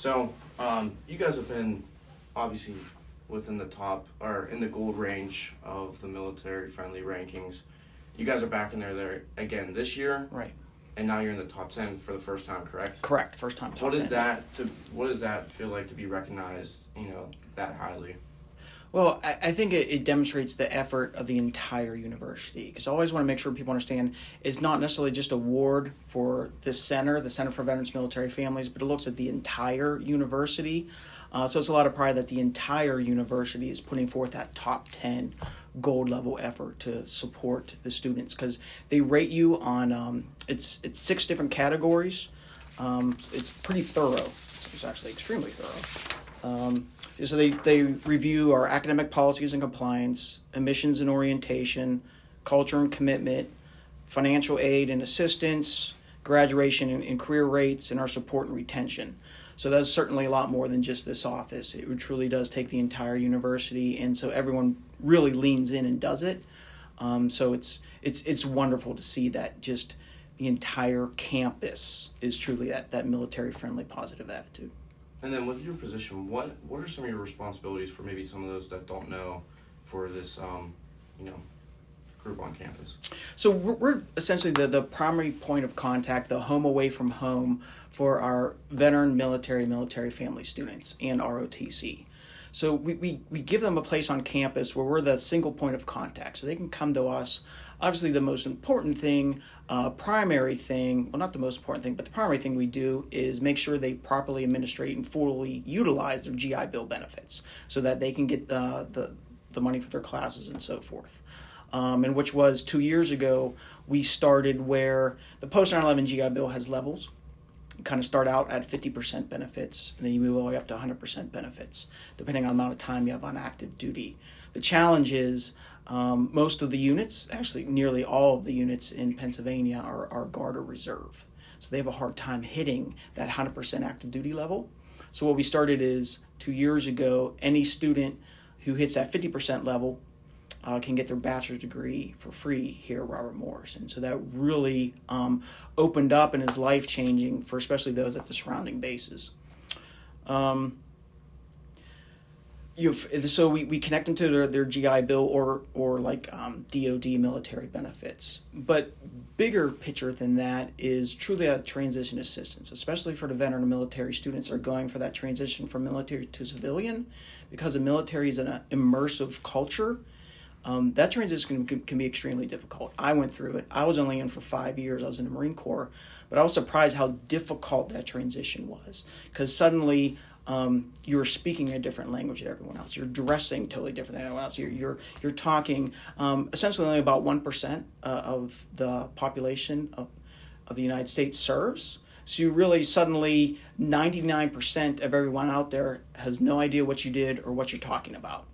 So, you guys have been obviously within the top or in the gold range of the military-friendly rankings. You guys are back in there again this year, Right. and now you're in the top 10 for the first time, correct? Correct. First time top What 10. What does that feel like to be recognized, that highly? Well, I think it demonstrates the effort of the entire university, because I always want to make sure people understand it's not necessarily just a award for the Center for Veterans Military Families, but it looks at the entire university. So it's a lot of pride that the entire university is putting forth that top 10 gold level effort to support the students, because they rate you on it's 6 different categories. It's pretty thorough. It's actually extremely thorough. So they review our academic policies and compliance, admissions and orientation, culture and commitment, financial aid and assistance, graduation and career rates, and our support and retention. So that's certainly a lot more than just this office. It truly does take the entire university, and so everyone really leans in and does it. So it's wonderful to see that just the entire campus is truly that military-friendly positive attitude. And then with your position, what are some of your responsibilities for maybe some of those that don't know for this, group on campus? So we're essentially the primary point of contact, the home away from home for our veteran military family students and ROTC. So we give them a place on campus where we're the single point of contact. So they can come to us. Obviously, the most important thing, primary thing, well, not the most important thing, but the primary thing we do is make sure they properly administrate and fully utilize their GI Bill benefits so that they can get the money for their classes and so forth. And which was 2 years ago, we started where the post 9/11 GI Bill has levels. You kind of start out at 50% benefits, and then you move all the way up to 100% benefits, depending on the amount of time you have on active duty. The challenge is most of the units, actually nearly all of the units in Pennsylvania are Guard or Reserve. So they have a hard time hitting that 100% active duty level. So what we started is 2 years ago, any student who hits that 50% level can get their bachelor's degree for free here at Robert Morris. And so that really opened up and is life-changing for especially those at the surrounding bases. So we connect them to their GI Bill or like DOD military benefits. But bigger picture than that is truly a transition assistance, especially for the veteran and military students that are going for that transition from military to civilian, because the military is an immersive culture. That transition can be extremely difficult. I went through it. I was only in for 5 years. I was in the Marine Corps, but I was surprised how difficult that transition was, because suddenly you're speaking a different language than everyone else. You're dressing totally different than everyone else. You're talking essentially only about 1% of the population of the United States serves. So you really suddenly 99% of everyone out there has no idea what you did or what you're talking about.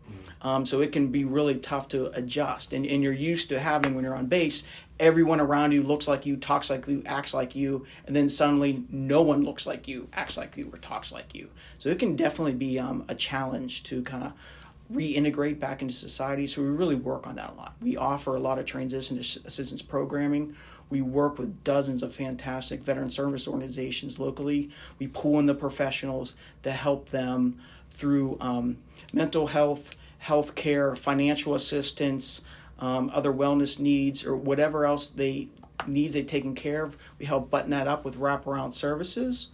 So it can be really tough to adjust. And you're used to having, when you're on base, everyone around you looks like you, talks like you, acts like you, and then suddenly no one looks like you, acts like you, or talks like you. So it can definitely be a challenge to kind of reintegrate back into society. So we really work on that a lot. We offer a lot of transition assistance programming. We work with dozens of fantastic veteran service organizations locally. We pull in the professionals to help them through mental health, health care, financial assistance, other wellness needs, or whatever else they've taken care of. We help button that up with wraparound services,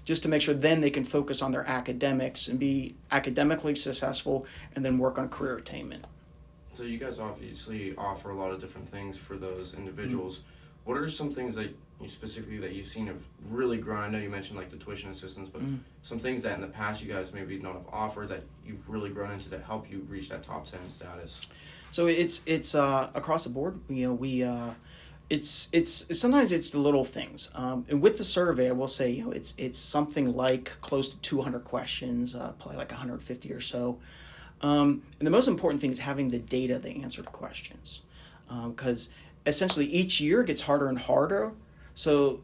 just to make sure then they can focus on their academics and be academically successful and then work on career attainment. So you guys obviously offer a lot of different things for those individuals. Mm-hmm. What are some things that specifically that you've seen have really grown? I know you mentioned like the tuition assistance, but some things that in the past you guys maybe not have offered that you've really grown into to help you reach that top 10 status. So it's across the board. It's sometimes it's the little things. And with the survey, I will say it's something like close to 200 questions, probably like 150 or so. And the most important thing is having the data to answer the questions, because essentially each year it gets harder and harder. So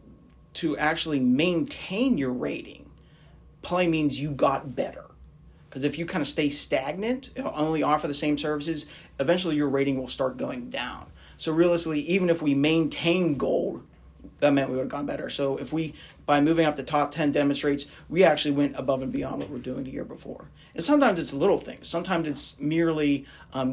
to actually maintain your rating probably means you got better. Because if you kind of stay stagnant, only offer the same services, eventually your rating will start going down. So realistically, even if we maintain gold, that meant we would have gone better. So if we, by moving up the top 10 demonstrates, we actually went above and beyond what we were doing the year before. And sometimes it's little things. Sometimes it's merely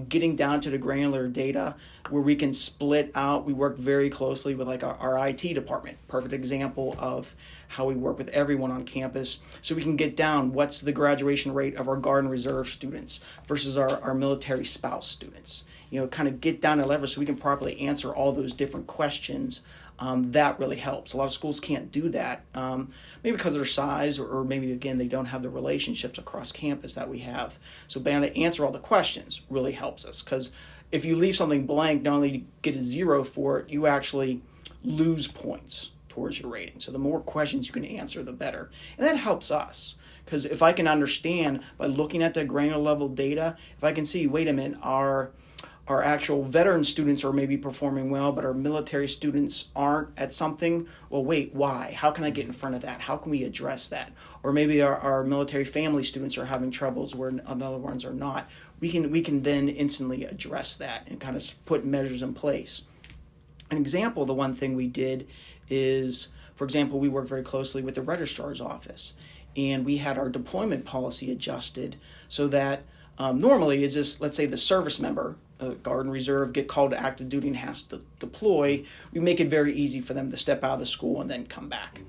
getting down to the granular data where we can split out. We work very closely with like our IT department. Perfect example of how we work with everyone on campus. So we can get down what's the graduation rate of our Guard and Reserve students versus our military spouse students. Kind of get down to level so we can properly answer all those different questions. That really helps. A lot of schools can't do that, maybe because of their size or maybe, again, they don't have the relationships across campus that we have. So being able to answer all the questions really helps us, because if you leave something blank, not only do you get a 0 for it, you actually lose points towards your rating. So the more questions you can answer, the better. And that helps us, because if I can understand by looking at the granular level data, if I can see, wait a minute, our actual veteran students are maybe performing well, but our military students aren't at something. Well, wait, why? How can I get in front of that? How can we address that? Or maybe our military family students are having troubles where other ones are not. We can then instantly address that and kind of put measures in place. An example, the one thing we did is, for example, we worked very closely with the registrar's office, and we had our deployment policy adjusted so that normally is this, let's say the service member, Guard and Reserve, get called to active duty and has to deploy. We make it very easy for them to step out of the school and then come back.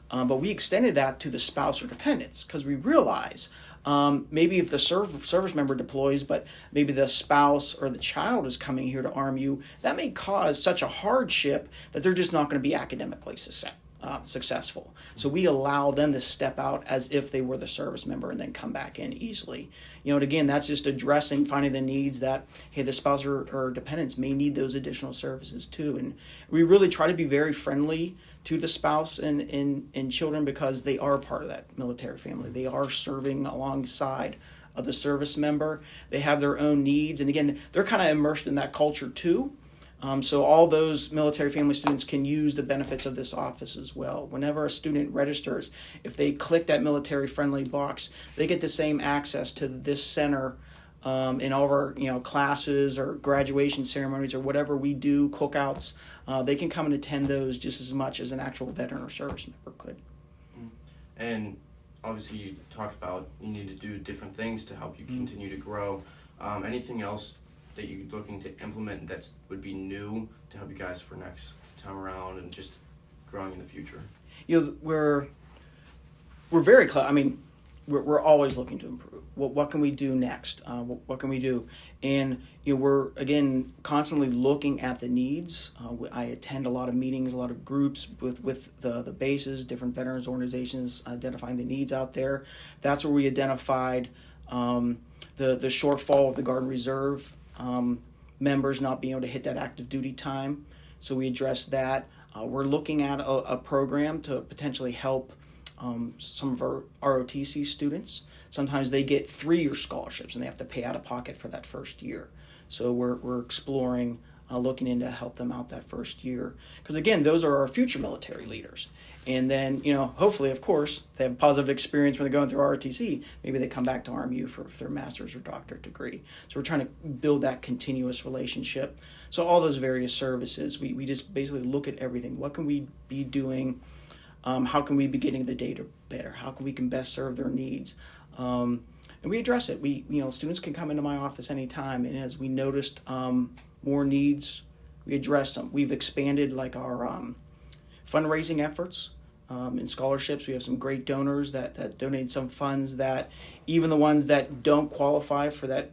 But we extended that to the spouse or dependents, because we realize maybe if the service member deploys, but maybe the spouse or the child is coming here to RMU, that may cause such a hardship that they're just not going to be academically successful. So we allow them to step out as if they were the service member and then come back in easily. And again, that's just addressing, finding the needs that, hey, the spouse or dependents may need those additional services too. And we really try to be very friendly to the spouse and children, because they are part of that military family. They are serving alongside of the service member. They have their own needs. And again, they're kind of immersed in that culture too. So all those military family students can use the benefits of this office as well. Whenever a student registers, if they click that military-friendly box, they get the same access to this center in all of our classes or graduation ceremonies or whatever we do, cookouts. They can come and attend those just as much as an actual veteran or service member could. And obviously you talked about you need to do different things to help you continue to grow. Anything else that you're looking to implement that would be new to help you guys for next time around and just growing in the future? We're very close. I mean, we're always looking to improve. What can we do next? What can we do? And we're again constantly looking at the needs. I attend a lot of meetings, a lot of groups with the bases, different veterans organizations, identifying the needs out there. That's where we identified the shortfall of the Guard and Reserve members not being able to hit that active duty time. So we addressed that. We're looking at a program to potentially help some of our ROTC students. Sometimes they get 3-year scholarships and they have to pay out of pocket for that first year. So we're exploring looking into help them out that first year. Because again, those are our future military leaders. And then, hopefully, of course, they have a positive experience when they're going through ROTC. Maybe they come back to RMU for their master's or doctorate degree. So we're trying to build that continuous relationship. So all those various services, we just basically look at everything. What can we be doing? How can we be getting the data better? How can we best serve their needs? And we address it. Students can come into my office anytime, and as we noticed more needs, we address them. We've expanded like our fundraising efforts and scholarships. We have some great donors that donate some funds that even the ones that don't qualify for that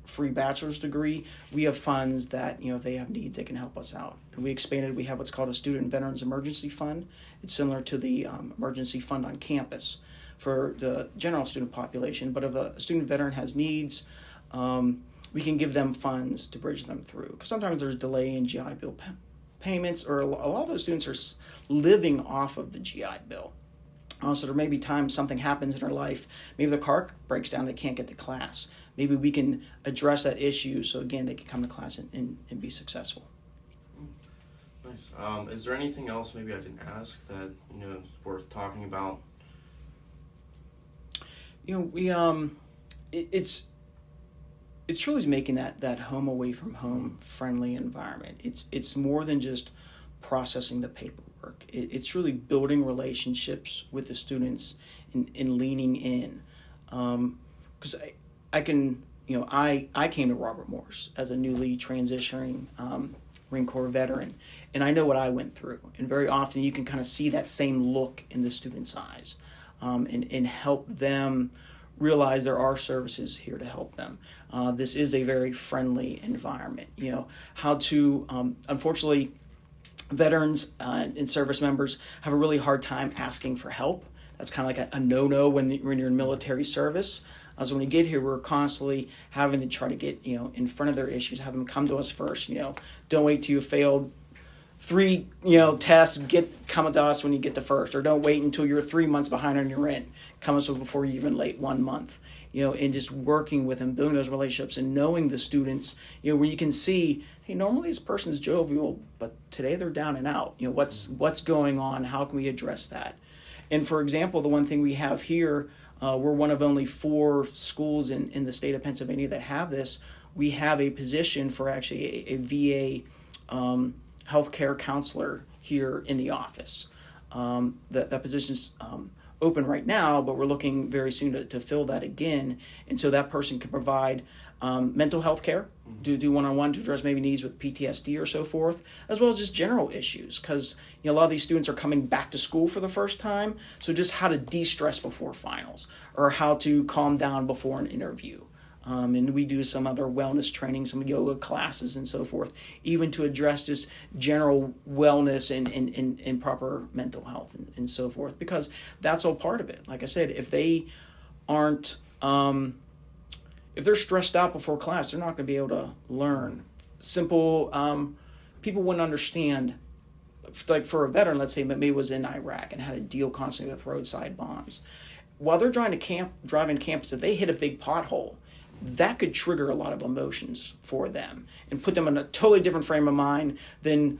free bachelor's degree, we have funds that, if they have needs, they can help us out. And we expanded, we have what's called a Student Veterans Emergency Fund. It's similar to the emergency fund on campus for the general student population. But if a student veteran has needs, we can give them funds to bridge them through. Because sometimes there's delay in GI Bill payments, or a lot of those students are living off of the GI Bill. So there may be times something happens in their life. Maybe the car breaks down, they can't get to class. Maybe we can address that issue so, again, they can come to class and be successful. Nice. Is there anything else maybe I didn't ask that, is worth talking about? It's truly making that home away from home friendly environment. It's more than just processing the work. It's really building relationships with the students and leaning in. Because I can, I came to Robert Morris as a newly transitioning Marine Corps veteran, and I know what I went through. And very often you can kind of see that same look in the students' eyes, and help them realize there are services here to help them. This is a very friendly environment. How to, unfortunately, veterans and service members have a really hard time asking for help. That's kind of like a no-no when you're in military service. So when you get here, we're constantly having to try to get in front of their issues, have them come to us first. Don't wait till you failed 3 tests, come to us when you get to first, or don't wait until you're 3 months behind on your rent. Come to us before you're even late 1 month. And just working with them, building those relationships, and knowing the students. Where you can see, hey, normally this person's jovial, but today they're down and out. What's going on? How can we address that? And for example, the one thing we have here, we're one of only 4 schools in the state of Pennsylvania that have this. We have a position for actually a VA healthcare counselor here in the office. That position's open right now, but we're looking very soon to fill that again. And so that person can provide mental health care, do one-on-one to address maybe needs with PTSD or so forth, as well as just general issues, because a lot of these students are coming back to school for the first time. So just how to de-stress before finals, or how to calm down before an interview. And we do some other wellness training, some yoga classes and so forth, even to address just general wellness and proper mental health and so forth, because that's all part of it. Like I said, if they aren't, if they're stressed out before class, they're not going to be able to learn. Simple, people wouldn't understand, like for a veteran, let's say maybe was in Iraq and had to deal constantly with roadside bombs. While they're driving to campus, if they hit a big pothole, that could trigger a lot of emotions for them and put them in a totally different frame of mind than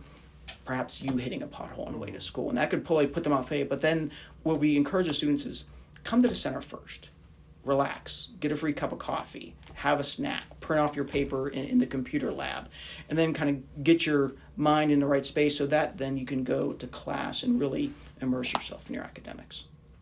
perhaps you hitting a pothole on the way to school. And that could probably put them off the. But then what we encourage the students is come to the center first. Relax, get a free cup of coffee, have a snack, print off your paper in the computer lab, and then kind of get your mind in the right space so that then you can go to class and really immerse yourself in your academics.